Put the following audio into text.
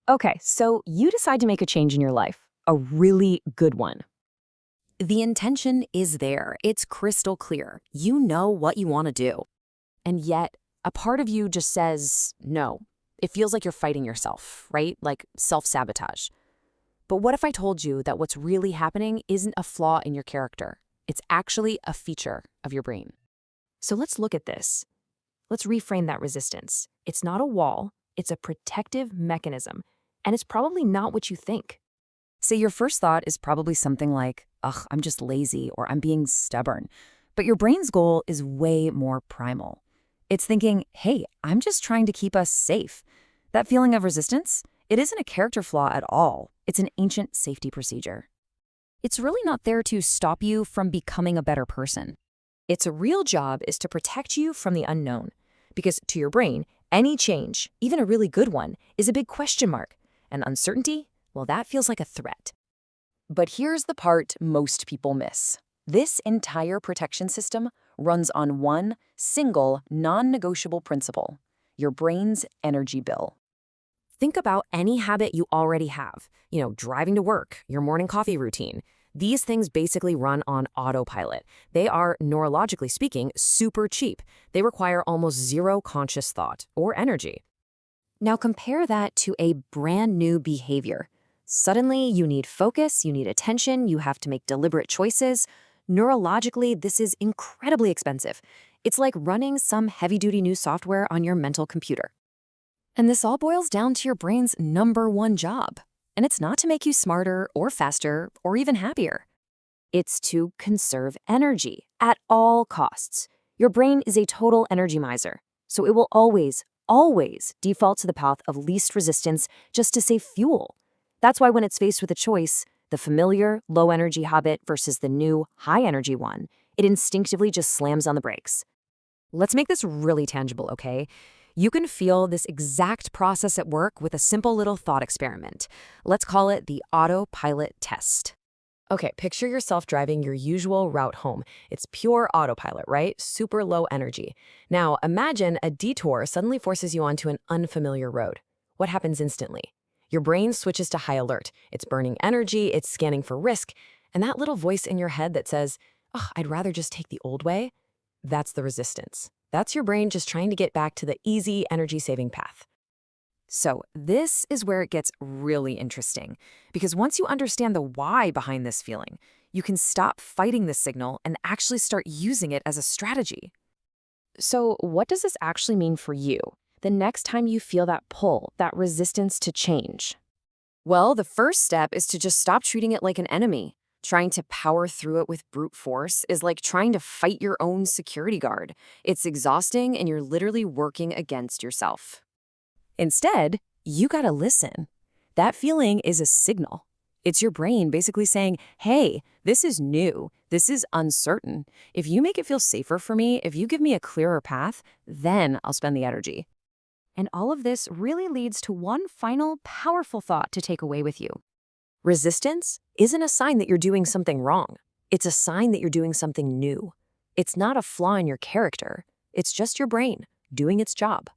Okay, so you decide to make a change in your life, a really good one. The intention is there. It's crystal clear. You know what you want to do. And yet, a part of you just says no. It feels like you're fighting yourself, right? Like self-sabotage. But what if I told you that what's really happening isn't a flaw in your character? It's actually a feature of your brain. So let's look at this. Let's reframe that resistance. It's not a wall, it's a protective mechanism, and it's probably not what you think. Say your first thought is probably something like, ugh, I'm just lazy or I'm being stubborn. But your brain's goal is way more primal. It's thinking, hey, I'm just trying to keep us safe. That feeling of resistance, it isn't a character flaw at all. It's an ancient safety procedure. It's really not there to stop you from becoming a better person. Its real job is to protect you from the unknown. Because to your brain, any change, even a really good one, is a big question mark. And uncertainty, well, that feels like a threat. But here's the part most people miss. This entire protection system runs on one single, non-negotiable principle: your brain's energy bill. Think about any habit you already have. Driving to work, your morning coffee routine. These things basically run on autopilot. They are, neurologically speaking, super cheap. They require almost zero conscious thought or energy. Now compare that to a brand new behavior. Suddenly, you need focus, you need attention, you have to make deliberate choices. Neurologically, this is incredibly expensive. It's like running some heavy-duty new software on your mental computer. And this all boils down to your brain's number one job. And it's not to make you smarter or faster or even happier. It's to conserve energy at all costs. Your brain is a total energy miser, so it will always default to the path of least resistance just to save fuel. That's why when it's faced with a choice, the familiar low-energy habit versus the new high-energy one, it instinctively just slams on the brakes. Let's make this really tangible, okay? You can feel this exact process at work with a simple little thought experiment. Let's call it the autopilot test. Okay, picture yourself driving your usual route home. It's pure autopilot, right? Super low energy. Now, imagine a detour suddenly forces you onto an unfamiliar road. What happens instantly? Your brain switches to high alert. It's burning energy, it's scanning for risk, and that little voice in your head that says, "Oh, I'd rather just take the old way," that's the resistance. That's your brain just trying to get back to the easy energy-saving path. So this is where it gets really interesting, because once you understand the why behind this feeling, you can stop fighting the signal and actually start using it as a strategy. So what does this actually mean for you the next time you feel that pull, that resistance to change? Well, the first step is to just stop treating it like an enemy. Trying to power through it with brute force is like trying to fight your own security guard. It's exhausting and you're literally working against yourself. Instead, you gotta listen. That feeling is a signal. It's your brain basically saying, hey, this is new, this is uncertain. If you make it feel safer for me, if you give me a clearer path, then I'll spend the energy. And all of this really leads to one final powerful thought to take away with you. Resistance isn't a sign that you're doing something wrong. It's a sign that you're doing something new. It's not a flaw in your character. It's just your brain doing its job.